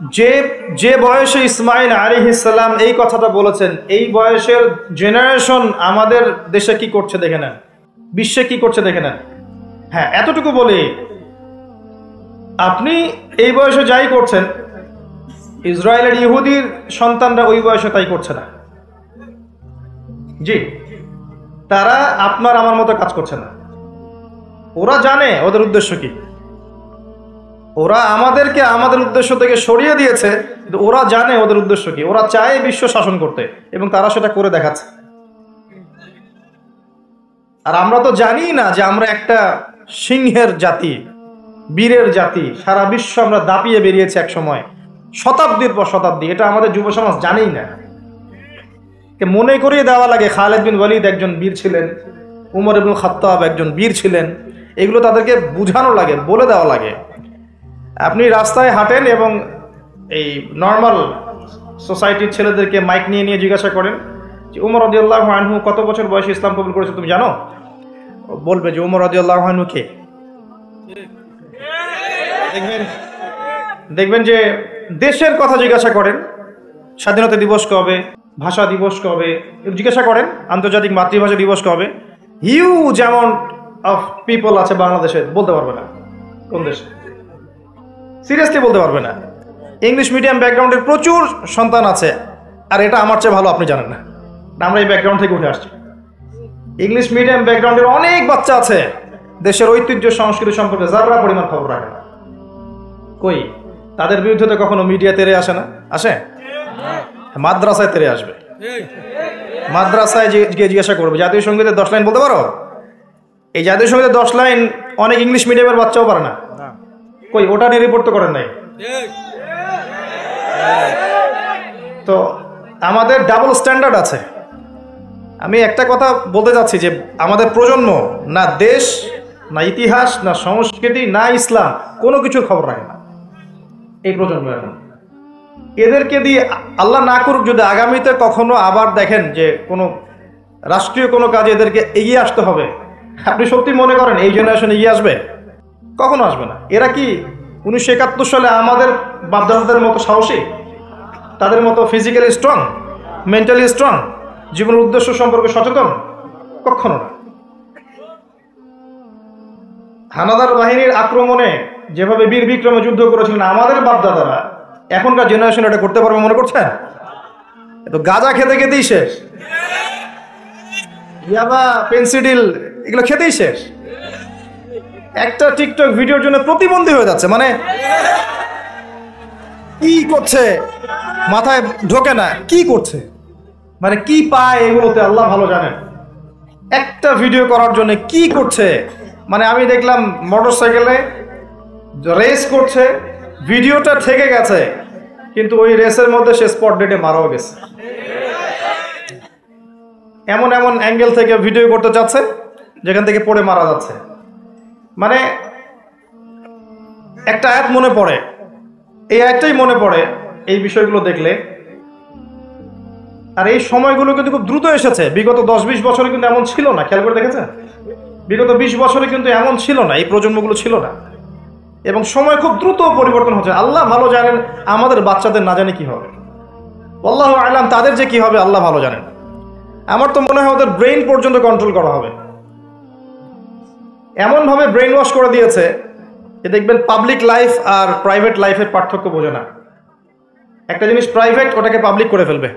যে যে বয়সে ইসমাইল আলাইহিস সালাম এই কথাটা বলেছেন, এই বয়সের জেনারেশন আমাদের দেশে কি করছে দেখে নেন, বিশ্বে কি করছে দেখে নেন। হ্যাঁ, এতটুকু বলি, আপনি এই বয়সে যাই করছেন, ইসরায়েলের ইহুদির সন্তানরা ওই বয়সে তাই করছে না। জি, তারা আপনার আমার মতো কাজ করছে না। ওরা জানে ওদের উদ্দেশ্য কি। ওরা আমাদেরকে আমাদের উদ্দেশ্য থেকে সরিয়ে দিয়েছে, কিন্তু ওরা জানে ওদের উদ্দেশ্য কি। ওরা চায় বিশ্ব শাসন করতে, এবং তারা সেটা করে দেখাচ্ছে। আর আমরা তো জানি না যে আমরা একটা সিংহের জাতি, বীরের জাতি। সারা বিশ্ব আমরা দাপিয়ে বেরিয়েছি এক সময়, শতাব্দীর পর শতাব্দী। এটা আমাদের যুব সমাজ জানেই না। মনে করিয়ে দেওয়া লাগে খালিদ বিন ওয়ালিদ একজন বীর ছিলেন, উমর ইবনুল খাত্তাব একজন বীর ছিলেন। এগুলো তাদেরকে বুঝানো লাগে, বলে দেওয়া লাগে। আপনি রাস্তায় হাঁটেন এবং এই নর্মাল সোসাইটির ছেলেদেরকে মাইক নিয়ে নিয়ে জিজ্ঞাসা করেন যে উমর রাদিয়াল্লাহু আনহু কত বছর বয়সে ইসলাম কবুল করেছে তুমি জানো? বলবে যে উমর রাদিয়াল্লাহু আনহু কে। দেখবেন যে দেশের কথা জিজ্ঞাসা করেন, স্বাধীনতা দিবস কবে, ভাষা দিবস কবে, জিজ্ঞাসা করেন আন্তর্জাতিক মাতৃভাষা দিবস কবে, হিউজ অ্যামাউন্ট অফ পিপল আছে বাংলাদেশে, বলতে পারবে না কোন দেশে, সিরিয়াসলি বলতে পারবে না। ইংলিশ মিডিয়াম ব্যাকগ্রাউন্ডের প্রচুর সন্তান আছে, আর এটা আমার চেয়ে ভালো আপনি জানেন না, আমরা এই ব্যাকগ্রাউন্ড থেকে উঠে আসছি। ইংলিশ মিডিয়াম ব্যাকগ্রাউন্ডের অনেক বাচ্চা আছে, দেশের ঐতিহ্য সংস্কৃতি সম্পর্কে যারা পরিমাণ খবর রাখে না। কই, তাদের বিরুদ্ধে তো কখনো মিডিয়া তেরে আসে না? আসে? মাদ্রাসায় তেরে আসবে। মাদ্রাসায় গিয়ে জিজ্ঞাসা করবে জাতীয় সঙ্গীতের 10 লাইন বলতে পারো? এই জাতীয় সঙ্গীতের 10 লাইন অনেক ইংলিশ মিডিয়ামের বাচ্চাও পারে না। কই, ওটা নিয়ে রিপোর্ট তো করেন নাই। তো আমাদের ডাবল স্ট্যান্ডার্ড আছে। আমি একটা কথা বলতে চাচ্ছি যে আমাদের প্রজন্ম না দেশ, না ইতিহাস, না সংস্কৃতি, না ইসলাম, কোনো কিছুর খবর রাখে না এই প্রজন্ম এখন। এদেরকে দিয়ে আল্লাহ না করুক যদি আগামীতে কখনো আবার দেখেন যে কোনো রাষ্ট্রীয় কোনো কাজে এদেরকে এগিয়ে আসতে হবে, আপনি সত্যি মনে করেন এই জেনারেশন এগিয়ে আসবে? কখনো আসবে না। এরা কি 1971 সালে আমাদের বাপদাদাদের মতো সাহসী, তাদের মতো ফিজিক্যালি স্ট্রং, মেন্টালি স্ট্রং, জীবনের উদ্দেশ্য সম্পর্কে সচেতন? কখনো না। হানাদার বাহিনীর আক্রমণে যেভাবে বীর বিক্রমে যুদ্ধ করেছিলেন আমাদের বাপদাদারা, এখনকার জেনারেশন এটা করতে পারবে মনে করছেন? তো গাঁজা খেতে খেতেই শেষ, ইয়াবা, পেন্সিডিল এগুলো খেতেই শেষ। একটা টিকটক ভিডিওর জন্য প্রতিবন্ধী হয়ে যাচ্ছে। মানে কি করছে মাথায় ঢোকে না, কি করছে, মানে কি পায় এগুলোতে আল্লাহ ভালো জানেন। একটা ভিডিও করার জন্য কি করছে, মানে আমি দেখলাম মোটরসাইকেলে রেস করছে, ভিডিওটা থেকে গেছে, কিন্তু ওই রেসের মধ্যে সে স্পট ডেটে মারাও গেছে। এমন এমন অ্যাঙ্গেল থেকে ভিডিও করতে চাচ্ছে যেখান থেকে পড়ে মারা যাচ্ছে। মানে একটা আয়াত মনে পড়ে, এই আয়াতটাই মনে পড়ে এই বিষয়গুলো দেখলে। আর এই সময়গুলো কিন্তু খুব দ্রুত এসেছে। বিগত 10-20 বছরে কিন্তু এমন ছিল না, খেয়াল করে দেখেছেন? বিগত 20 বছরে কিন্তু এমন ছিল না, এই প্রজন্মগুলো ছিল না। এবং সময় খুব দ্রুত পরিবর্তন হচ্ছে। আল্লাহ ভালো জানেন আমাদের বাচ্চাদের না জানে কি হবে, আল্লাহু আ'লাম তাদের যে কি হবে আল্লাহ ভালো জানেন। আমার তো মনে হয় ওদের ব্রেইন পর্যন্ত কন্ট্রোল করা হবে। এমনভাবে ব্রেইন ওয়াশ করে দিয়েছে যে দেখবেন পাবলিক লাইফ আর প্রাইভেট লাইফের পার্থক্য বোঝে না। একটা জিনিস প্রাইভেট, ওটাকে পাবলিক করে ফেলবে,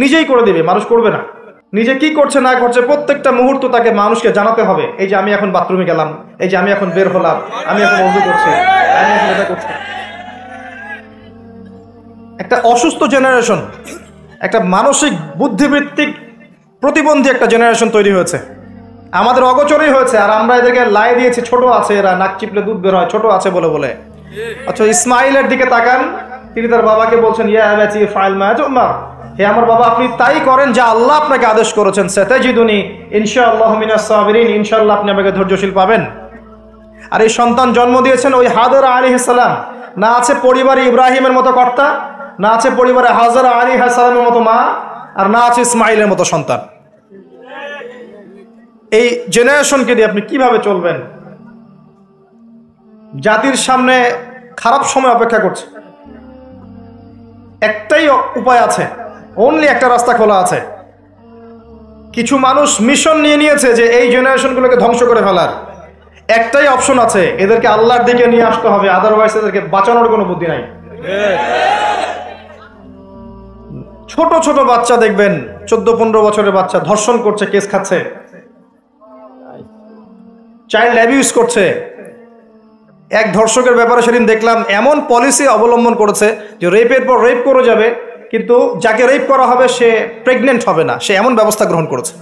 নিজেই করে দিবে, মানুষ করবে না। নিজে কি করছে না করছে প্রত্যেকটা মুহূর্ত তাকে মানুষকে জানাতে হবে। এই যে আমি এখন বাথরুমে গেলাম, এই যে আমি এখন বের হলাম, আমি এখন ওযু করছি, আমি এখন এটা করছি। একটা অসুস্থ জেনারেশন, একটা মানসিক বুদ্ধিবৃত্তিক প্রতিবন্ধী একটা জেনারেশন তৈরি হয়েছে, আমাদের অগোচরেই হয়েছে। আর আমরা এদেরকে লাই দিয়েছি, ছোট আছে এরা, নাক চিপলে দুধ বের হয়, ছোট আছে বলে বলে। আচ্ছা, ইসমাইলের দিকে তাকান, তিনি তার বাবাকে বলছেন ইয়া আবাতি ফাইল মা তুমার, হে আমার বাবা আপনি তাই করেন যা আল্লাহ আপনাকে আদেশ করেছেন। সাতাজিদুনি ইনশাআল্লাহু মিনাস সাবিরিন, ইনশাআল্লাহ আপনি আমাকে ধৈর্যশীল পাবেন। আর এই সন্তান জন্ম দিয়েছেন ওই হাজারা আলাইহিস সালাম। না আছে পরিবারে ইব্রাহিমের মতো কর্তা, না আছে পরিবারে হাজারা আলাইহিস সালামের মতো মা, আর না আছে ইসমাইলের মতো সন্তান। এই জেনারেশনকে দিয়ে আপনি কিভাবে চলবেন? জাতির সামনে খারাপ সময় অপেক্ষা করছে। একটাই উপায় আছে, অনলি একটা রাস্তা খোলা আছে। কিছু মানুষ মিশন নিয়ে নিয়েছে যে এই জেনারেশনগুলোকে ধ্বংস করে ফেলার। একটাই অপশন আছে, এদেরকে আল্লাহর দিকে নিয়ে আসতে হবে, আদারওয়াইজ এদেরকে বাঁচানোর কোনো বুদ্ধি নাই। ছোট ছোট বাচ্চা দেখবেন 14-15 বছরের বাচ্চা ধর্ষণ করছে, কেস খাচ্ছে, চাইল্ড অ্যাবিউজ করছে। এক ধর্ষকের ব্যাপারে সেদিন দেখলাম এমন পলিসি অবলম্বন করেছে যে রেপের পর রেপ করে যাবে, কিন্তু যাকে রেপ করা হবে সে প্রেগনেন্ট হবে না, সে এমন ব্যবস্থা গ্রহণ করেছে।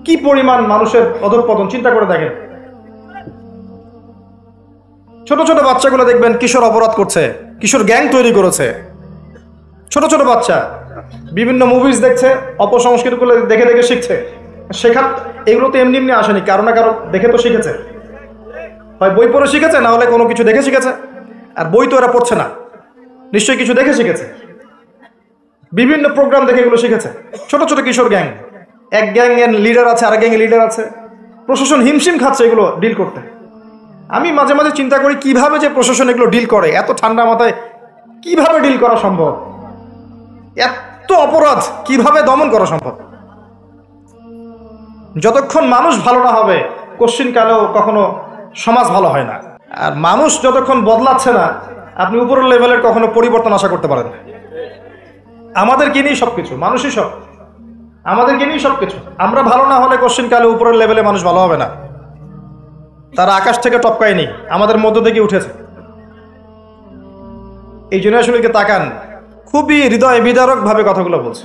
কি পরিমাণ মানুষের অধঃপতন চিন্তা করে দেখেন। ছোট ছোট বাচ্চাগুলো দেখবেন কিশোর অপরাধ করছে, কিশোর গ্যাং তৈরি করেছে। ছোট ছোট বাচ্চা বিভিন্ন মুভিজ দেখছে, অপসংস্কৃতিগুলো দেখে দেখে শিখছে। এগুলো তো এমনি এমনি আসেনি, কারো না কারো দেখে তো শিখেছে। হয় বই পড়ে শিখেছে, না হলে কোনো কিছু দেখে শিখেছে। আর বই তো এরা পড়ছে না, নিশ্চয়ই কিছু দেখে শিখেছে, বিভিন্ন প্রোগ্রাম দেখে এগুলো শিখেছে। ছোট ছোট কিশোর গ্যাং, এক গ্যাংয়ের লিডার আছে, আরেক গ্যাংয়ের লিডার আছে। প্রশাসন হিমশিম খাচ্ছে এগুলো ডিল করতে। আমি মাঝে মাঝে চিন্তা করি কিভাবে যে প্রশাসন এগুলো ডিল করে, এত ঠান্ডা মাথায় কিভাবে ডিল করা সম্ভব, এত অপরাধ কিভাবে দমন করা সম্ভব। যতক্ষণ মানুষ ভালো না হবে কোশ্চিনকালেও কখনো সমাজ ভালো হয় না। আর মানুষ যতক্ষণ বদলাচ্ছে না, আপনি উপরের লেভেলের কখনো পরিবর্তন আশা করতে পারেন না। আমাদেরকে নিয়েই সবকিছু, মানুষই সব, আমাদেরকে নিয়েই সবকিছু। আমরা ভালো না হলে কোশ্চিনকালে উপরের লেভেলে মানুষ ভালো হবে না। তারা আকাশ থেকে টপকায়নি, আমাদের মধ্য থেকে উঠেছে। এই জেনারেশনকে তাকান, খুবই হৃদয় বিদারক ভাবে কথাগুলো বলছে।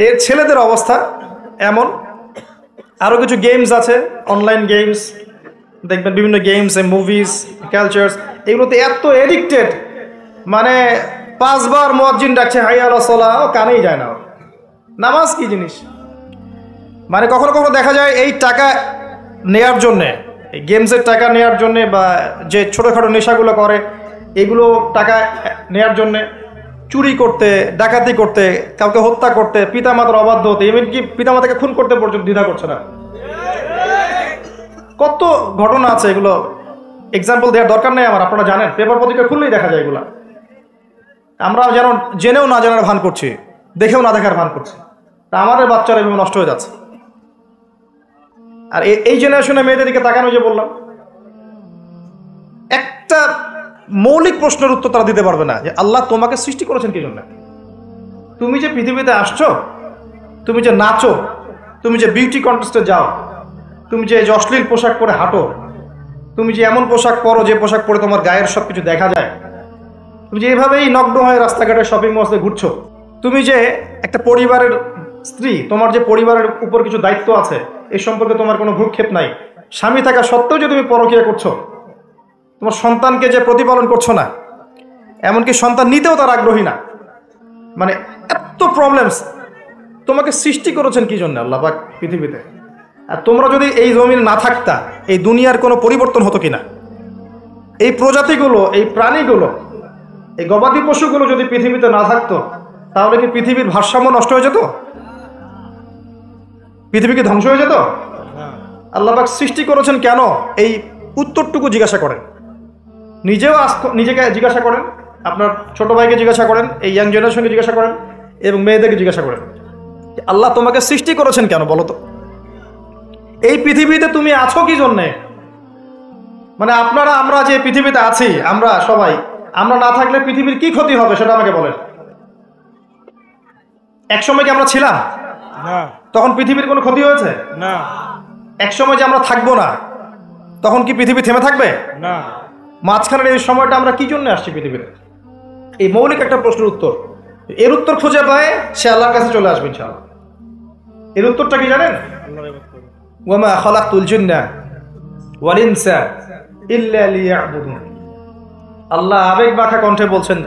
এর ছেলেদের অবস্থা এমন। আরো কিছু গেমস আছে, অনলাইন গেমস দেখবেন, বিভিন্ন গেমস, মুভিজ, কালচার্স, এগুলোতে এত এডিক্টেড, মানে 5 বার মুয়াজ্জিন ডাকছে হাইয়া আলা সালাহ, কানেই যায় না। নামাজ কি জিনিস, মানে কখনো কখনো দেখা যায় এই টাকা নেয়ার জন্যে, এই গেমসের টাকা নেয়ার জন্যে, বা যে ছোটোখাটো নেশাগুলো করে এগুলো টাকা নেয়ার জন্যে চুরি করতে, ডাকাতি করতে, কাউকে হত্যা করতে, পিতামাতার অবাধ্য হতে, এমনকি পিতামাতাকে খুন করতে পর্যন্ত দ্বিধা করছে না। কত ঘটনা আছে, এগুলো এক্সাম্পল দেওয়ার দরকার নেই আমার, আপনারা জানেন, পেপার পত্রিকা খুললেই দেখা যায় এগুলা। আমরা যেন জেনেও না জানার ভান করছি, দেখেও না দেখার ভান করছি, তা আমাদের বাচ্চারা এভাবে নষ্ট হয়ে যাচ্ছে। আর এই জেনারেশনের মেয়েদের দিকে তাকানো, যে বললাম, একটা মৌলিক প্রশ্নের উত্তর তারা দিতে পারবে না যে আল্লাহ তোমাকে সৃষ্টি করেছেন কি জন্য। তুমি যে পৃথিবীতে আসছো, তুমি যে নাচো, তুমি যে বিউটি কন্টেস্টে যাও, তুমি যে অশ্লীল পোশাক পরে হাঁটো, তুমি যে এমন পোশাক পরো যে পোশাক পরে তোমার গায়ের সবকিছু দেখা যায়, তুমি যে এইভাবেই নগ্ন হয়ে রাস্তাঘাটে শপিং মলে ঘুরছো, তুমি যে একটা পরিবারের স্ত্রী, তোমার যে পরিবারের উপর কিছু দায়িত্ব আছে, এই সম্পর্কে তোমার কোনো ভ্রুক্ষেপ নাই, স্বামী থাকা সত্ত্বেও যে তুমি পরকীয়া করছো, তোমার সন্তানকে যে প্রতিপালন করছো না, এমনকি সন্তান নিতেও তার আগ্রহী না, মানে এত প্রবলেমস। তোমাকে সৃষ্টি করেছেন কি জন্য আল্লাহ পাক পৃথিবীতে? আর তোমরা যদি এই জমিনে না থাকতা, এই দুনিয়ার কোনো পরিবর্তন হতো কিনা? এই প্রজাতিগুলো, এই প্রাণীগুলো, এই গবাদি পশুগুলো যদি পৃথিবীতে না থাকতো, তাহলে কি পৃথিবীর ভারসাম্য নষ্ট হয়ে যেত? পৃথিবী কি ধ্বংস হয়ে যেত? আল্লাহ পাক সৃষ্টি করেছেন কেন, এই উত্তরটুকু জিজ্ঞাসা করেন। নিজেও নিজেকে জিজ্ঞাসা করেন, আপনার ছোট ভাইকে জিজ্ঞাসা করেন, এই ইয়াং জেনারেশনকে জিজ্ঞাসা করেন, এবং মেয়েদেরকে জিজ্ঞাসা করেন, আল্লাহ তোমাকে সৃষ্টি করেছেন কেন বলো তো? এই পৃথিবীতে তুমি আছো কি জন্যে? মানে আমরা যে পৃথিবীতে আছি, আমরা সবাই, আমরা না থাকলে পৃথিবীর কি ক্ষতি হবে সেটা আমাকে বলেন। এক সময় কি আমরা ছিলাম না? তখন পৃথিবীর কোনো ক্ষতি হয়েছে না। এক সময় যে আমরা থাকবো না, তখন কি পৃথিবী থেমে থাকবে না? মাঝখানের এই সময়টা আমরা কি জন্য আসছি পৃথিবীতে? এই মৌলিক একটা প্রশ্নের উত্তর, এর উত্তর খুঁজে পায় সে আল্লাহর কাছে চলে আসবে ইনশাআল্লাহ। এর উত্তরটা কি জানেন? ওয়ামা খালাকতুল জিন্না ওয়াল ইনসা ইল্লা লিয়াবুদুন। আল্লাহ আবেগ মাখা কণ্ঠে বলছেন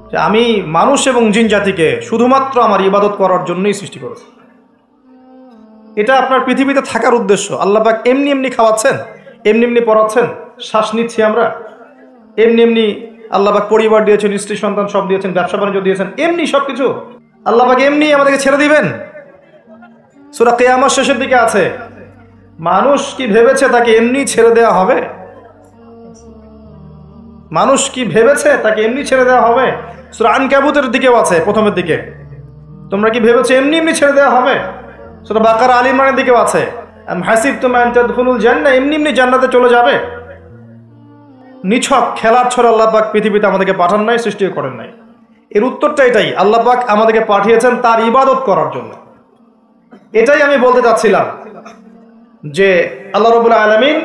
যে আমি মানুষ এবং জিন জাতিকে শুধুমাত্র আমার ইবাদত করার জন্যই সৃষ্টি করেছি। এটা আপনার পৃথিবীতে থাকার উদ্দেশ্য। আল্লাহ পাক এমনি এমনি খাওয়াচ্ছেন, এমনি এমনি পড়াচ্ছেন, শ্বাস নিচ্ছি আমরা, এমনি এমনি আল্লাহ পাক পরিবার দিয়েছেন, স্ত্রী সন্তান সব দিয়েছেন, ব্যবসা বাণিজ্য দিয়েছেন, এমনি সবকিছু আল্লাহ পাক এমনি আমাদেরকে ছেড়ে দিবেন? সূরা কিয়ামত শেষের দিকে আছে, মানুষ কি ভেবেছে তাকে এমনি ছেড়ে দেওয়া হবে? মানুষ কি ভেবেছে তাকে এমনি ছেড়ে দেওয়া হবে? সূরা আনকাবুতের দিকেও আছে, প্রথমের দিকে, তোমরা কি ভেবেছো এমনি এমনি ছেড়ে দেওয়া হবে? সূরা বাকারা আল ইমরানের দিকেও আছে, আম হাসিবতুম আন তাদখুলুল জান্নাহ, এমনি এমনি জান্নাতে চলে যাবে? নিছক খেলার ছড়া আল্লাহ পাক পৃথিবীতে আমাদেরকে পাঠান নাই, সৃষ্টিও করেন নাই। এর উত্তরটা এটাই, আল্লাহ পাক আমাদেরকে পাঠিয়েছেন তার ইবাদত করার জন্য। এটাই আমি বলতে চাচ্ছিলাম যে আল্লাহ রাব্বুল আলামিন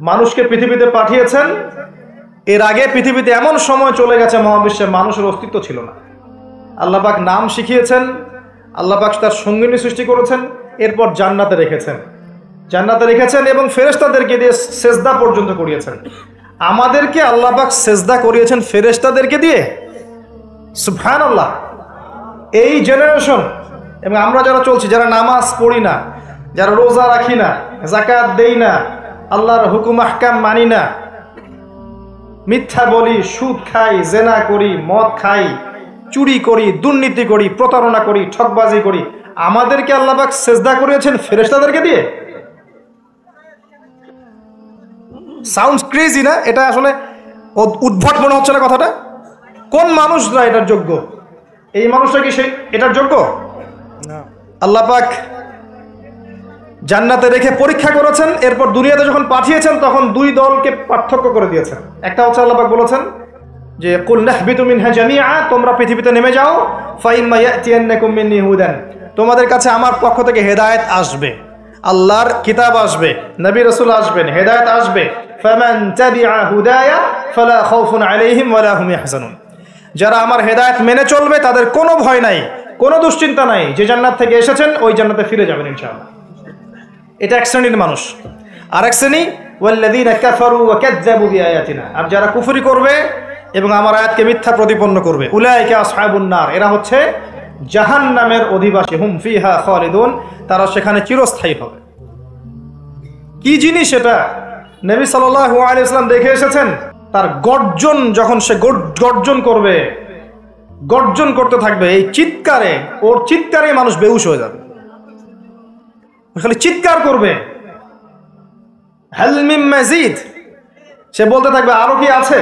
মানুষকে পৃথিবীতে পাঠিয়েছেন। এর আগে পৃথিবীতে এমন সময় চলে গেছে মহাবিশ্বে মানুষের অস্তিত্ব ছিল না। আল্লাহ পাক নাম শিখিয়েছেন, আল্লাহ পাক তার সঙ্গিনী সৃষ্টি করেছেন, এরপর জান্নাতে রেখেছেন এবং ফেরেশতাদেরকে দিয়ে সেজদা পর্যন্ত করিয়েছেন। আমাদেরকে আল্লাহ পাক সেজদা করিয়েছেন ফেরেশতাদেরকে দিয়ে। সুবহানাল্লাহ। এই জেনারেশন এবং আমরা যারা চলছি, যারা নামাজ পড়ি না, যারা রোজা রাখি না, যাকাত দেই না, আল্লাহর হুকুম আহকাম মানি না, মিথ্যা বলি, সুদ খাই, জেনা করি, মদ খাই, চুরি করি, দুর্নীতি করি, প্রতারণা করি, ঠকবাজি করি, আমাদেরকে আল্লাহ পাক সেজদা করিয়েছেন ফেরেশতাদেরকে দিয়ে। সাউন্ডস ক্রেজি না? এটা আসলে উদ্ভট মনে হচ্ছে না কথাটা? কোন মানুষরা এটার যোগ্য? এই মানুষরা কি এটার যোগ্য? আল্লাহ পাক জান্নাতে রেখে পরীক্ষা করেছেন, এরপর দুনিয়াতে যখন পাঠিয়েছেন তখন দুই দলকে পার্থক্য করে দিয়েছেন। একটা হচ্ছে আল্লাহ পাক বলেছেন যে কুল নাহবিতু মিনহা জামিআ, তোমরা পৃথিবীতে নেমে যাও, ফাইম্মা ইয়াতিয়ান্নাকুম মিন্নী হুদান, তোমাদের কাছে আমার পক্ষ থেকে হেদায়েত আসবে, আল্লাহর কিতাব আসবে, নবী রাসূল আসবেন, হেদায়েত আসবে। ফামান তাবিআ হুদায়া ফালা খাউফুন আলাইহিম ওয়ালা হুম ইয়াহজানুন, যারা আমার হেদায়েত মেনে চলবে তাদের কোনো ভয় নাই, কোনো দুশ্চিন্তা নাই, যে জান্নাত থেকে এসেছেন ওই জান্নাতে ফিরে যাবেন ইনশাআল্লাহ। এটা এক শ্রেণীর মানুষ। আর এক শ্রেণী ওয়াল্লাযীনা কাফারু ওয়া কাযযাবু বিআয়াতিনা, আর যারা কুফরি করবে এবং আমার আয়াতকে মিথ্যা প্রতিপন্ন করবে, উলাইকা আসহাবুন নার, এরা হচ্ছে জাহান্নামের অধিবাসী, হুম ফিহা খালিদুন, তারা সেখানে চিরস্থায়ী হবে। কি জিনিস এটা? নবী সাল্লাল্লাহু আলাইহি ওয়াসাল্লাম দেখে এসেছেন। তার গর্জন, যখন সে গর্জন করবে, গর্জন করতে থাকবে, এই চিৎকারে, ওর চিৎকারে মানুষ বেহুশ হয়ে যাবে, খালি চিৎকার করবে, হাল মিন মাজিদ, সে বলতে থাকবে আরো কি আছে,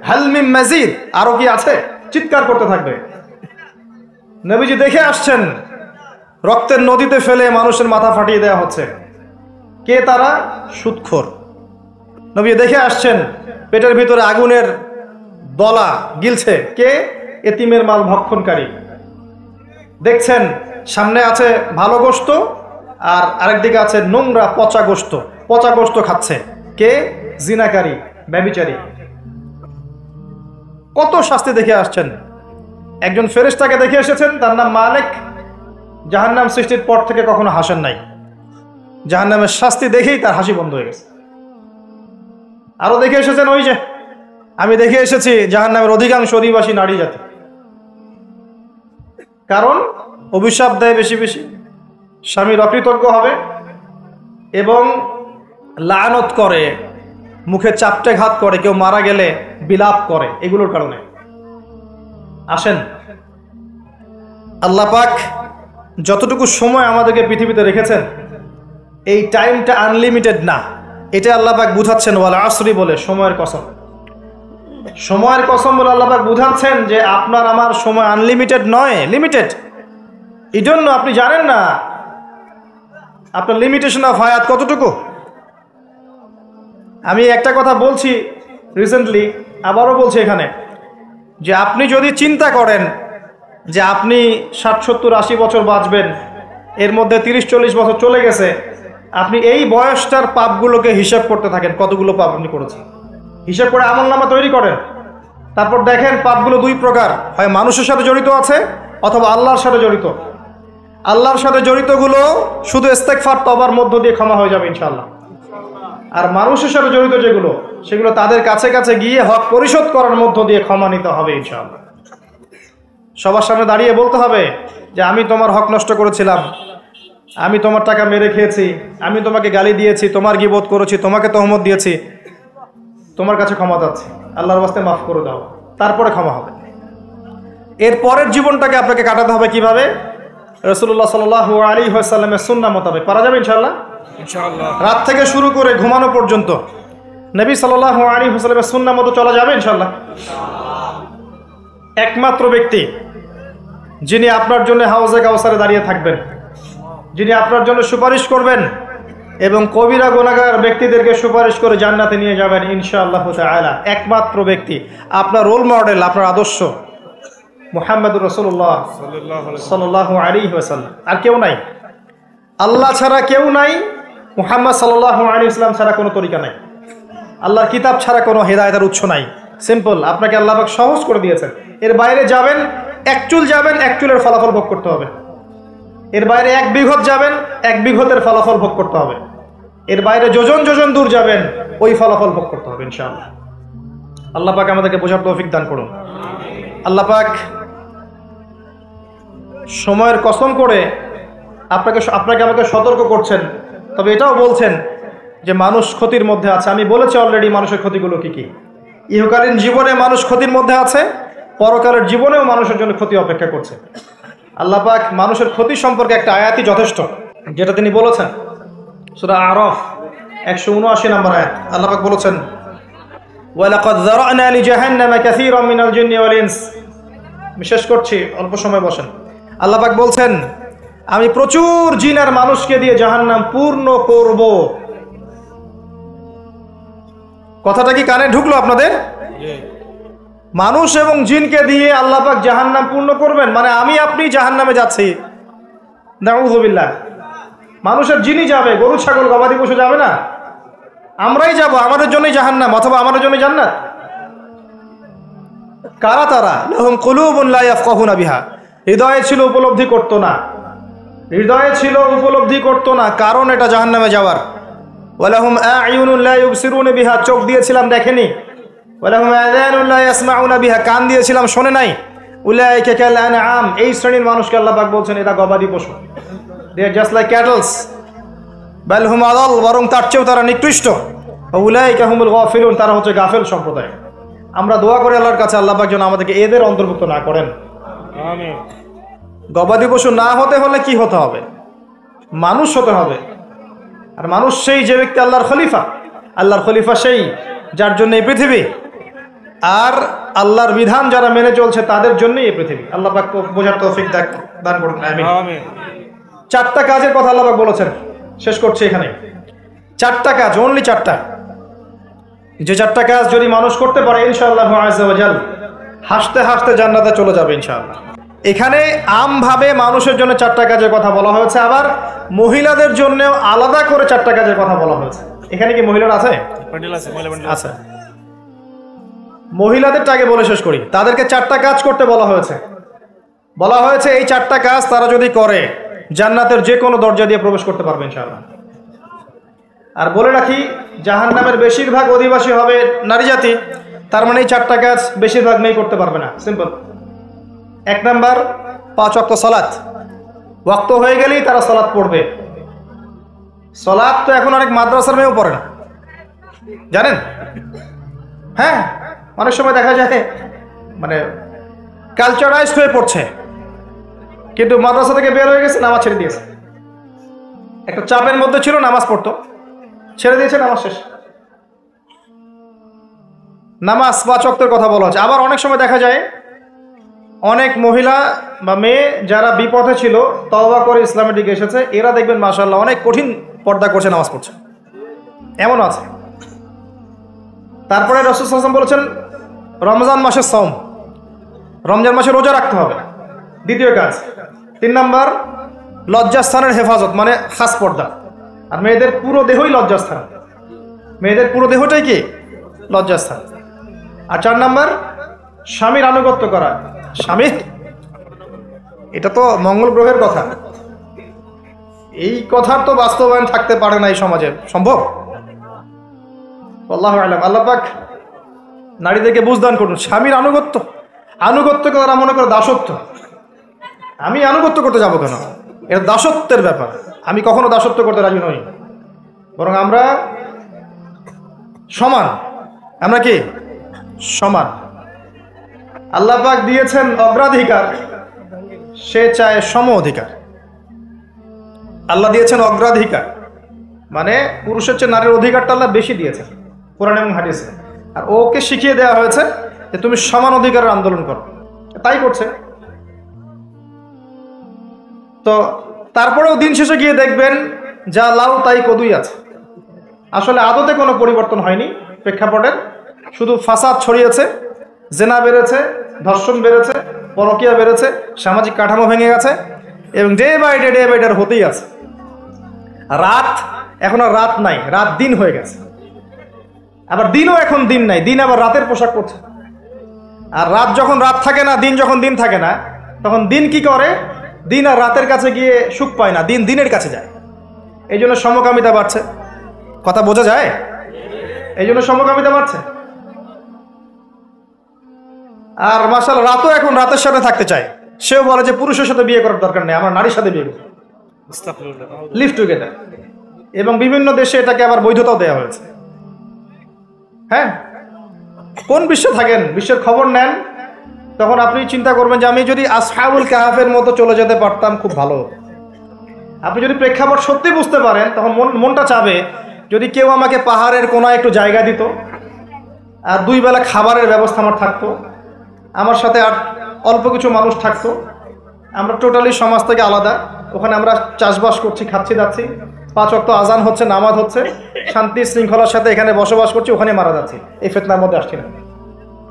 হাল মিন মাজিদ, আরো কি আছে, চিৎকার করতে থাকবে। নবীজি দেখে আসছেন, রক্তের নদীতে ফেলে মানুষের মাথা ফাটিয়ে দেওয়া হচ্ছে। কে তারা? সুদখোর। নবী দেখে আসছেন, পেটের ভিতরে আগুনের দলা গিলছে। কে? এতিমের মাল ভক্ষণকারী। দেখছেন সামনে আছে ভালো গোশত, আর আরেকদিকে আছে নোংরা পচা গোশত খাচ্ছে। কে? জিনাকারী, ব্যভিচারী। কত শাস্তি দেখে আসছেন। একজন ফেরেশতাকে দেখে এসেছেন, তার নাম মালিক। জাহান্নাম সৃষ্টির পর থেকে কখনো হাসেন নাই, জাহান্নামের শাস্তি দেখেই তার হাসি বন্ধ হয়ে গেছে। আরো দেখে এসেছেন, ওই যে আমি দেখে এসেছি জাহান্নামের অধিকাংশ অধিবাসী নারী জাতি। কারণ অভিশাপ দেয় বেশি বেশি, স্বামীর অকৃতজ্ঞ হবে এবং লানত করে, মুখে চাপটে ঘাত করে, কেউ মারা গেলে বিলাপ করে, এগুলোর কারণে। আসেন, আল্লাহ পাক যতটুকু সময় আমাদেরকে পৃথিবীতে রেখেছেন, এই টাইমটা আনলিমিটেড না, এটা আল্লাহ পাক বুঝাচ্ছেন। ওয়াল আসরি বলে, সময়ের কসম, সময়ের কসম বলে আল্লাহ পাক বুঝাচ্ছেন যে আপনার আমার সময় আনলিমিটেড নয়, লিমিটেড। এই জন্য আপনি জানেন না আপনার লিমিটেশন অফ হায়াত কতটুকু। আমি একটা কথা বলছি রিসেন্টলি, আবারও বলছি এখানে, যে আপনি যদি চিন্তা করেন যে আপনি 60, 70, 80 বছর বাঁচবেন, এর মধ্যে 30-40 বছর চলে গেছে, আপনি এই বয়সটার পাপগুলোকে হিসাব করতে থাকেন, কতগুলো পাপ আপনি করেছেন, হিসাব করে আমলনামা তৈরি করেন। তারপর দেখেন পাপগুলো দুই প্রকার, হয় মানুষের সাথে জড়িত আছে অথবা আল্লাহর সাথে জড়িত। আল্লাহর সাথে জড়িতগুলো শুধু ইস্তেগফার তওবার মধ্য দিয়ে ক্ষমা হয়ে যাবে ইনশাআল্লাহ। আর মানুষের সাথে জড়িত যেগুলো, সেগুলো তাদের কাছে কাছে গিয়ে হক পরিশোধ করার মধ্য দিয়ে ক্ষমা নিতে হবে ইনশাআল্লাহ। সবার সামনে দাঁড়িয়ে বলতে হবে যে আমি তোমার হক নষ্ট করেছিলাম, আমি তোমার টাকা মেরে খেয়েছি, আমি তোমাকে গালি দিয়েছি, তোমার গীবত করেছি, তোমাকে তহমত দিয়েছি, তোমার কাছে ক্ষমা চাচ্ছি, আল্লাহর ওয়াস্তে মাফ করে দাও। তারপরে ক্ষমা হবে। এর পরের জীবনটাকে আপনাকে কাটাতে হবে কিভাবে? রাসূলুল্লাহ সাল্লাল্লাহু আলাইহি ওয়াসাল্লামের সুন্নাহ মোতাবেক। পারা যাবে ইনশাআল্লাহ? ইনশাআল্লাহ। রাত থেকে শুরু করে ঘুমানো পর্যন্ত নবী সাল্লাল্লাহু আলাইহি ওয়াসাল্লামের সুন্নাহ মতো চলা যাবে ইনশাআল্লাহ? একমাত্র ব্যক্তি যিনি আপনার জন্য হাউজে কাউসারে দাঁড়িয়ে থাকবেন, যিনি আপনার জন্য সুপারিশ করবেন এবং কবিরা গুনাহগার ব্যক্তিদেরকে সুপারিশ করে জান্নাতে নিয়ে যাবেন ইনশাআল্লাহ তাআলা, একমাত্র ব্যক্তি, আপনার রোল মডেল, আপনার আদর্শ মুহাম্মদুর রাসূলুল্লাহ সাল্লাল্লাহু আলাইহি ওয়াসাল্লাম। আর কেউ নাই, আল্লাহ ছাড়া কেউ নাই, মুহাম্মদ সাল্লাল্লাহু আলাইহি ওয়াসাল্লাম ছাড়া কোনো তরিকা নাই, আল্লাহর কিতাব ছাড়া কোনো হেদায়েতের উৎস নাই। সিম্পল, আপনাকে আল্লাহ পাক সহজ করে দিয়েছেন। এর বাইরে যাবেন, এক চুল যাবেন, এক চুলের ফলাফল ভোগ করতে হবে। এর বাইরে 1 বিঘত যাবেন, 1 বিঘতের ফলাফল ভোগ করতে হবে। এর বাইরে যোজন যোজন দূর যাবেন, ওই ফলাফল ভোগ করতে হবে ইনশাআল্লাহ। আল্লাহ পাক আমাদেরকে বোঝার তৌফিক দান করুন। আল্লাহ পাক সময়ের কসম করে আপনাকে আমাকে সতর্ক করছেন, তবে এটাও বলছেন যে মানুষ ক্ষতির মধ্যে আছে। আমি বলেছি অলরেডি মানুষের ক্ষতিগুলো কি কি। ইহকালীন জীবনে মানুষ ক্ষতির মধ্যে আছে, পরকালের জীবনেও মানুষের জন্য ক্ষতি অপেক্ষা করছে। আল্লাহ পাক মানুষের ক্ষতি সম্পর্কে একটা আয়াতই যথেষ্ট, যেটা তিনি বলেছেন সূরা আরাফ 179 নম্বর আয়াত। আল্লাহ পাক বলেছেন, ওয়ালাকাদ যারানা লিজাহান্নামা কাসীরাম মিনাল জিন্নি ওয়াল ইনস। আমি শেষ করছি, অল্প সময় বসেন। আল্লাহ পাক বলছেন, আমি প্রচুর জিন আর মানুষকে দিয়ে জাহান্নাম পূর্ণ করব। কথাটা কি কানে ঢুকলো আপনাদের? মানুষ এবং জিনকে দিয়ে আল্লাহ পাক জাহান্নাম পূর্ণ করবেন, মানে আমি আপনি জাহান্নামে যাচ্ছি, নাউযুবিল্লাহ। মানুষের জিনই যাবে, গরু ছাগল গবাদি পশু যাবে না, আমরাই যাব, আমাদের জন্যই জাহান্নাম অথবা আমাদের জন্যই জান্নাত। কারা তারা? লাহুম কুলুবুন লা ইয়াফকাহুনা বিহা, হৃদয়ে ছিল উপলব্ধি করতো না, হৃদয়ে ছিল উপলব্ধি করতো না, কারণ এটা জাহান্নামে যাওয়ার। ওয়ালাহুম আ'য়ুনুন লা ইউবসিরুনা বিহা, চোখ দিয়েছিলাম দেখেনি। ওয়ালাহুম আযানুন লা ইয়াসমাউনা বিহা, কান দিয়েছিলাম শোনে নাই। উলাইকা কাল আনআম, এই শ্রেণীর মানুষকে আল্লাহ পাক বলছেন এরা গবাদি পশু, দে আর জাস্ট লাইক ক্যাটলস। বাল হুম আদাল, বরং তার চেয়েও তারা নিকৃষ্ট। উলাইকা হুমুল গাফিলুন, তারা হচ্ছে গাফেল সম্প্রদায়। আমরা দোয়া করি আল্লাহর কাছে আল্লাহ পাক যেন আমাদেরকে এদের অন্তর্ভুক্ত না করেন। আমিন। গবাদি পশু না হতে হলে কি হতে হবে? মানুষ হতে হবে। আর মানুষ সেই যে ব্যক্তি আল্লাহর খলিফা, আল্লাহর খলিফা সেই যার জন্য এই পৃথিবী, আর আল্লাহর বিধান যারা মেনে চলছে তাদের জন্যই এই পৃথিবী। আল্লাহ পাক বোঝার তৌফিক দান করুন, আমিন। 4টা কাজের কথা আল্লাহ পাক বলেছেন, শেষ করছি এখানে। 4টা কাজ, অনলি 4টা, যে 4টা কাজ যদি মানুষ করতে পারে ইনশাআল্লাহ আযজা ওয়া জাল হাসতে হাসতে জান্নাতে চলে যাবে ইনশাআল্লাহ। এখানে আমভাবে মানুষের জন্য 4টা কাজের কথা বলা হয়েছে, আবার মহিলাদের জন্য আলাদা করে 4টা কাজের কথা বলা হয়েছে। এখানে কি মহিলারা আছে? আচ্ছা, মহিলাদেরটা আগে বলে শেষ করি। তাদেরকে 4টা কাজ করতে বলা হয়েছে। বলা হয়েছে এই 4টা কাজ তারা যদি করে জান্নাতের যে কোনো দরজা দিয়ে প্রবেশ করতে পারবে ইনশাআল্লাহ। আর বলে রাখি, জাহান্নামের বেশিরভাগ অধিবাসী হবে নারী জাতি, তার মানে এই 4টা কাজ বেশিরভাগ মেয়ে করতে পারবে না। সিম্পল। 1 নাম্বার, 5 ওয়াক্ত সালাত। ওয়াক্ত হয়ে গেলেই তারা সালাত পড়বে। সালাত তো এখন অনেক মাদ্রাসার মেয়েও পড়ে না, জানেন? হ্যাঁ, অনেক সময় দেখা যায় মানে কালচারাইজড হয়ে পড়ছে, কিন্তু মাদ্রাসা থেকে বের হয়ে গেছে, নামাজ ছেড়ে দিয়েছে। একটা চাপের মধ্যে ছিল, নামাজ পড়তো, ছেড়ে দিয়েছে, নামাজ শেষ। নামাজ 5 ওয়াক্তের কথা বলা হচ্ছে। আবার অনেক সময় দেখা যায় অনেক মহিলা বা মেয়ে যারা বিপথে ছিল, তওবা করে ইসলামের দিকে এসেছে, এরা দেখবেন মাশাআল্লাহ অনেক কঠিন পর্দা করছে, নামাজ পড়ছে, এমন আছে। তারপরে রাসূল সাল্লাল্লাহু আলাইহি ওয়াসাল্লাম বলেছেন রমজান মাসের সওম, রমজান মাসে রোজা রাখতে হবে, 2য় কাজ। 3 নাম্বার, লজ্জাস্থানের হেফাজত, মানে খাস পর্দা। আর মেয়েদের পুরো দেহই লজ্জাস্থান, মেয়েদের পুরো দেহটাই কি লজ্জাস্থান। আর 4 নাম্বার, স্বামীর আনুগত্য করা। স্বামী, এটা তো মঙ্গল গ্রহের কথা, এই কথার তো বাস্তবায়ন থাকতে পারে না এই সমাজে, সম্ভব? আল্লাহু আ'লাম। আল্লাহ পাক নারীদেরকে বুঝদান করুন। স্বামীর আনুগত্য, আনুগত্যকে তারা মনে করে দাসত্ব। আমি আনুগত্য করতে যাবো কেন? এটা দাসত্বের ব্যাপার। আমি কখনো দাসত্ব করতে রাজি নই, বরং আমরা সমান। আমরা কি সমান? আল্লাহ পাক দিয়েছেন অগ্রাধিকার, সে চায় সম অধিকার। আল্লাহ দিয়েছেন অগ্রাধিকার, মানে পুরুষের চেয়ে নারীর অধিকারটা আল্লাহ বেশি দিয়েছেন। কোরআন এবং হাদিসে। আর ওকে শিখিয়ে দেওয়া হয়েছে যে তুমি সমান অধিকারের আন্দোলন করো, তাই করছে। তো তারপরেও দিন শেষে গিয়ে দেখবেন যা লাউ তাই কদুই আছে। আসলে আদতে কোনো পরিবর্তন হয়নি প্রেক্ষাপটের, শুধু ফাসাদ ছড়িয়েছে, জেনা বেড়েছে, ধর্ষণ বেড়েছে, পরকীয়া বেড়েছে, সামাজিক কাঠামো ভেঙে গেছে এবং ডে বাই ডে হতেই আছে। রাত এখন আর রাত নাই, রাত দিন হয়ে গেছে। আবার দিনও এখন দিন নাই, দিন আবার রাতের পোশাক পরছে। আর রাত যখন রাত থাকে না, দিন যখন দিন থাকে না, তখন দিন কি করে? দিন আর রাতের কাছে গিয়ে সুখ পায় না, দিন দিনের কাছে যায়। এই জন্য সমকামিতা বাড়ছে। কথা বোঝা যায়? এই জন্য সমকামিতা বাড়ছে। আর মাশাআল্লাহ রাতও এখন রাতের সাথে থাকতে চায়। সেও বলে যে পুরুষের সাথে বিয়ে করার দরকার নেই, আমরা নারীর সাথে বিয়ে করি, লিভ টুগেদার। এবং বিভিন্ন দেশে এটাকে আবার বৈধতাও দেওয়া হয়েছে। হ্যাঁ, কোন বিশ্বে থাকেন, বিশ্বের খবর নেন, তখন আপনি চিন্তা করবেন যে আমি যদি আসহাবুল কাহাফের মতো চলে যেতে পারতাম খুব ভালো হতো। আপনি যদি প্রেক্ষাপট সত্যি বুঝতে পারেন, তখন মনটা চাবে যদি কেউ আমাকে পাহাড়ের কোনায় একটু জায়গা দিত, আর 2 বেলা খাবারের ব্যবস্থা আমার থাকতো, আমার সাথে আর অল্প কিছু মানুষ থাকতো, আমরা টোটালি সমাজ থেকে আলাদা, ওখানে আমরা চাষবাস করছি, খাচ্ছি যাচ্ছি, 5 ওয়াক্ত আজান হচ্ছে, নামাজ হচ্ছে, শান্তি শৃঙ্খলার সাথে এখানে বসবাস করছি, ওখানে মারা যাচ্ছি, এই ফিতনার মধ্যে আসছি না।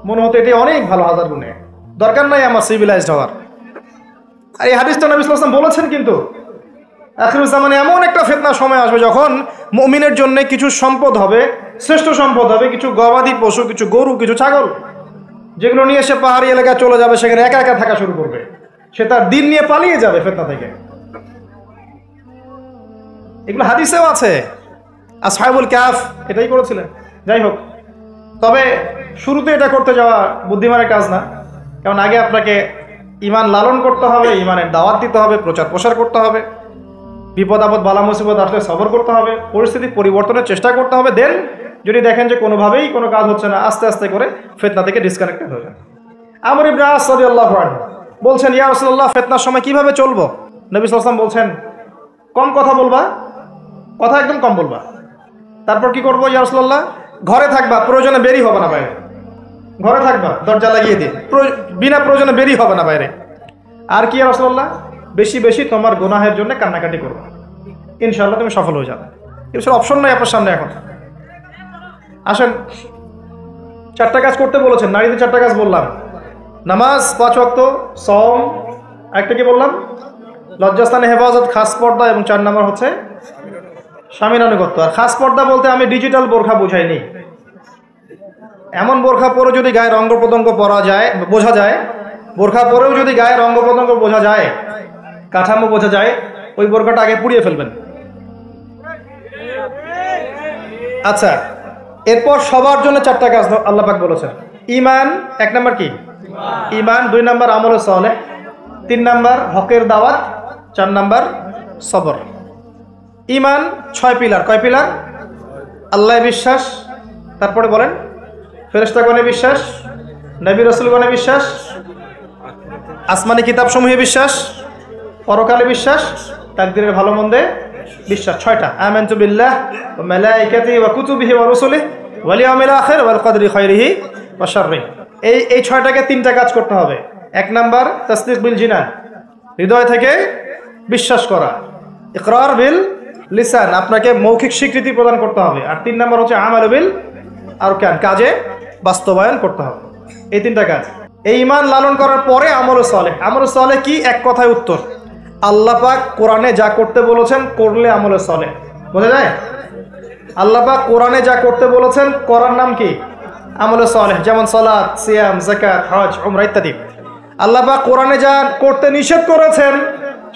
মনে হতো এটি অনেক ভালো, হাজার গুণে দরকার নাই আমার সিভিলাইজড হওয়ার। আর এই হাদিসটা নবী সাল্লাল্লাহু আলাইহি ওয়াসাল্লাম বলেছেন। কিন্তু আখিরুজ জামানে এমন একটা ফিতনার সময় আসবে যখন মুমিনের জন্য কিছু সম্পদ হবে, শ্রেষ্ঠ সম্পদ হবে, কিছু গবাদি পশু, কিছু গরু, কিছু ছাগল, যেগুলো নিয়ে সে পাহাড়ি এলাকায় চলে যাবে, সেখানে একা একা থাকা শুরু করবে, সে তার দিন নিয়ে পালিয়ে যাবে ফিতনা থেকে। এগুলো হাদিসেও আছে। আসহাবুল কাহফ এটাই করেছিলেন। যাই হোক, তবে শুরুতে এটা করতে যাওয়া বুদ্ধিমানের কাজ না, কারণ আগে আপনাকে ঈমান লালন করতে হবে, ঈমানের দাওয়াত দিতে হবে, প্রচার প্রসার করতে হবে, বিপদ আপদ বালা মুসিবত আসলে সবর করতে হবে, পরিস্থিতি পরিবর্তনের চেষ্টা করতে হবে। দেন যদি দেখেন যে কোনোভাবেই কোনো কাজ হচ্ছে না, আস্তে আস্তে করে ফিতনা থেকে ডিসকানেক্টেড হয়ে যান। আমর ইবনে আস রাদিয়াল্লাহু আনহু বলছেন, ইয়া রাসূলুল্লাহ, ফিতনার সময় কিভাবে চলবো? নবী সাল্লাল্লাহু আলাইহি ওয়াসাল্লাম বলছেন, কম কথা বলবা, কথা একদম কম বলবা। তারপর কি করবো? ইয়া রাসূলুল্লাহ, ঘরে থাকবা, প্রয়োজনে বেরি হবে না বাইরে। ঘরে থাকবা, দরজা লাগিয়ে দিয়ে, বিনা প্রয়োজনে বেরি হবে না বাইরে। আর কি ইয়া রাসূলুল্লাহ? বেশি বেশি তোমার গুনাহের জন্য কান্নাকাটি করবা, ইনশাআল্লাহ তুমি সফল হয়ে যাবে। এর অপশন নাই আপনার সামনে এখন। আসেন, 4টা কাজ করতে বলেছেন, নারীদের 4টা কাজ বললাম, নামাজ, 5 ওয়াক্ত, সওম, একটা কি বললাম, লজ্জাস্থানে হেফাজত, খাস পর্দা, এবং 4 নম্বর হচ্ছে স্বামীর আনুগত্য। আর খাস পর্দা বলতে আমি ডিজিটাল বোরখা বোঝাইনি। এমন বোরখা পরে যদি গায়ের অঙ্গ প্রত্যঙ্গ বোঝা যায়, বোরখা পরেও যদি গায়ের অঙ্গ প্রত্যঙ্গ বোঝা যায়, কাঠামো বোঝা যায়, ওই বোরখাটা আগে পুড়িয়ে ফেলবেন। আচ্ছা, এরপর সবার জন্য 4টা কাজ আল্লাহ পাক বলেছেন। ঈমান, 1 নম্বর কি? ঈমান। 2 নম্বর আমলে সালেহ, 3 নম্বর হকের দাওয়াত, 4 নম্বর সবর। ঈমান 6 পিলার। কয় পিলার? আল্লাহ বিশ্বাস, তারপরে বলেন ফেরেশতাগণে বিশ্বাস, নবী রাসূলগণে বিশ্বাস, আসমানি কিতাব সমূহে বিশ্বাস, পরকালে বিশ্বাস, তাকদীরের ভালো মন্দে বিশ্বাস। 6টা। আমানতু বিল্লাহ ওয়া মালাইকাতিহি ওয়া কুতুবিহি ওয়া রুসুলিহি ওয়াল ইয়াউমিল আখির ওয়াল কদরি খাইরিহি ওয়া শাররিহি। এই 6টাকে 3টা কাজ করতে হবে। 1 নাম্বার তাসদিক বিল জিনান, হৃদয় থেকে বিশ্বাস করা। ইকরার বিল লিসান, আপনাকে মৌখিক স্বীকৃতি প্রদান করতে হবে। আর 3 নাম্বার হচ্ছে আমাল বিল আরকান, কাজে বাস্তবায়ন করতে হবে। এই 3টা কাজ। এই ঈমান লালন করার পরে আমল সালেহ। আমল সালেহ কি? এক কথায় উত্তর, আল্লাহ পাক কোরআনে যা করতে বলেছেন করলে আমল সালেহ। বোঝা যায়? আল্লাহ পাক কোরআনে যা করতে বলেছেন করার নাম কি? আমল সালেহ। যেমন সালাত, সিয়াম, যাকাত, হজ, উমরা ইত্যাদি। আল্লাহ পাক কোরআনে যা করতে নিষেধ করেছেন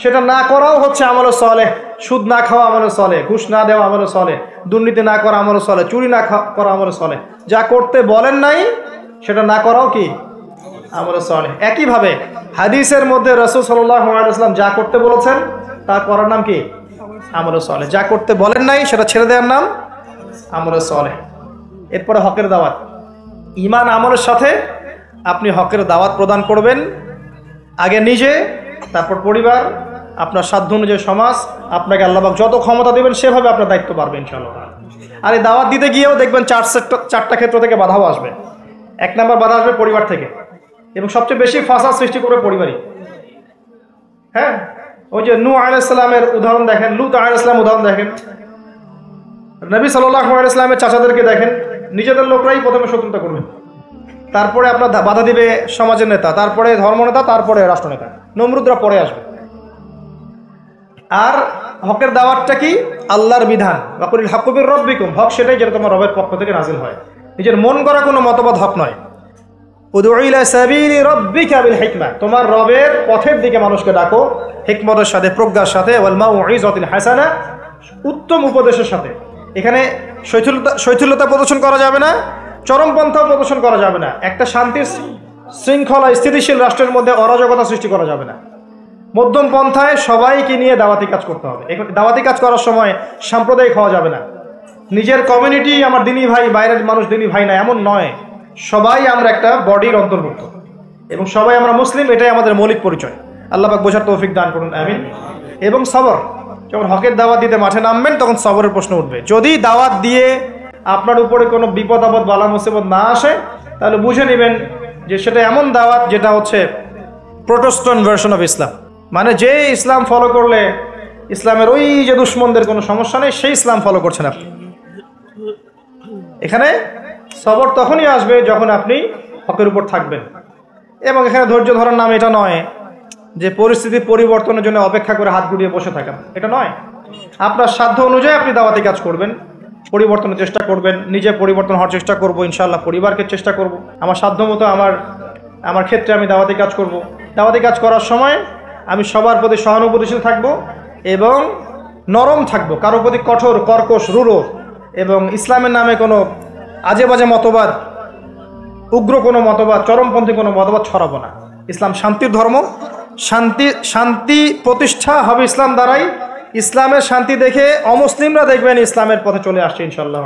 সেটা না করাও হচ্ছে আমল সালেহ। সুদ না খাওয়া আমল সালেহ, ঘুষ না দেওয়া আমল সালেহ, দুর্নীতি না করা আমল সালেহ, চুরি না করা আমল সালেহ। যা করতে বলেন নাই সেটা না করাও কি? আমল সালেহ। একইভাবে হাদিসের মধ্যে রাসূল সাল্লাল্লাহু আলাইহি ওয়াসাল্লাম যা করতে বলেছেন তা করার নাম কি? আমল সালেহ। যা করতে বলেন নাই সেটা ছেড়ে দেওয়ার নাম আমল সালেহ। এরপরে হকের দাওয়াত। ঈমান আমলের সাথে আপনি হকের দাওয়াত প্রদান করবেন, আগে নিজে, তারপর পরিবার, আপনার সাধ্য অনুযায়ী সমাজ। আপনাকে আল্লাহ পাক যত ক্ষমতা দেবেন সেভাবে আপনার দায়িত্ব পারবেন ইনশাআল্লাহ। আর এই দাওয়াত দিতে গিয়েও দেখবেন চারটা ক্ষেত্র থেকে বাধাও আসবে। 1 নম্বর বাধা আসবে পরিবার থেকে, এবং সবচেয়ে বেশি ফাসাদ সৃষ্টি করবে পরিবারই। হ্যাঁ, ওই যে নূহ আলাইহিস সালামের উদাহরণ দেখেন, লূত আলাইহিস সালাম উদাহরণ দেখেন, নবী সাল্লাল্লাহু আলাইহি সাল্লামের চাচাদেরকে দেখেন, নিজেদের লোকরাই প্রথমে শত্রুতা করবে, তারপরে আপনার বাধা দিবে সমাজের নেতা, তারপরে ধর্মনেতা, তারপরে রাষ্ট্রনেতা, নমরুদরা পরে আসবে। আর হকের দাওয়াতটা কি? আল্লাহর বিধান, ওয়াকুলিল হাক্কু মির রাব্বিকুম, হক সেটাই যেটা তোমার রবের পক্ষ থেকে নাজিল হয়, নিজের মন গড়া কোনো মতবাদ হক নয়। উদউ ইলা সাবিলি রাব্বিকা বিল হিকমা, তোমার রবের পথের দিকে মানুষকে ডাকো হিকমতের সাথে, প্রজ্ঞার সাথে, ওয়াল মাউইযাতিল হাসানা, উত্তম উপদেশের সাথে। এখানে শৈথিল্যতা প্রদর্শন করা যাবে না, চরমপন্থাও প্রদর্শন করা যাবে না, একটা শান্তির শৃঙ্খলা স্থিতিশীল রাষ্ট্রের মধ্যে অরাজকতা সৃষ্টি করা যাবে না। মধ্যম পন্থায় সবাইকে নিয়ে দাওয়াতি কাজ করতে হবে। দাওয়াতি কাজ করার সময় সাম্প্রদায়িক হওয়া যাবে না, নিজের কমিউনিটি আমার দিনী ভাই, বাইরের মানুষ দিনী ভাই না, এমন নয়। সবাই আমরা একটা বডির অন্তর্ভুক্ত এবং সবাই আমরা মুসলিম, এটাই আমাদের মৌলিক পরিচয়। আল্লাহ পাক বোঝার তৌফিক দান করুন, আমিন। এবং সবর, যখন হকের দাওয়াত দিতে মাঠে নামবেন তখন সবরের প্রশ্ন উঠবে। যদি দাওয়াত দিয়ে আপনার উপরে কোনো বিপদ আপদ বালা মুসিবত না আসে, তাহলে বুঝে নেবেন যে সেটা এমন দাওয়াত যেটা হচ্ছে প্রোটেস্ট্যান্ট ভার্সন অফ ইসলাম, মানে যে ইসলাম ফলো করলে ইসলামের ওই যে দুশ্মনদের কোনো সমস্যা নেই, সেই ইসলাম ফলো করছেন আপনি। এখানে সবর তখনই আসবে যখন আপনি হকের উপর থাকবেন। এবং এখানে ধৈর্য ধরার নাম এটা নয় যে পরিস্থিতি পরিবর্তনের জন্য অপেক্ষা করে হাত গুটিয়ে বসে থাকেন, এটা নয়। আপনার সাধ্য অনুযায়ী আপনি দাওয়াতি কাজ করবেন, পরিবর্তনের চেষ্টা করবেন, নিজে পরিবর্তন হওয়ার চেষ্টা করব, ইনশাআল্লাহ পরিবারকে চেষ্টা করব, আমার সাধ্য মতো আমার ক্ষেত্রে আমি দাওয়াতি কাজ করব। দাওয়াতি কাজ করার সময় আমি সবার প্রতি সহানুভূতিশীল থাকব এবং নরম থাকব, কারো প্রতি কঠোর, কর্কশ, রূঢ় এবং ইসলামের নামে কোনো আজে বাজে মতবাদ, উগ্র কোনো মতবাদ, চরমপন্থী কোনো মতবাদ ছড়াবো না। ইসলাম শান্তির ধর্ম, শান্তি প্রতিষ্ঠা হবে ইসলাম দ্বারাই। ইসলামের শান্তি দেখে অমুসলিমরা দেখবেন ইসলামের পথে চলে আসছে ইনশাআল্লাহ।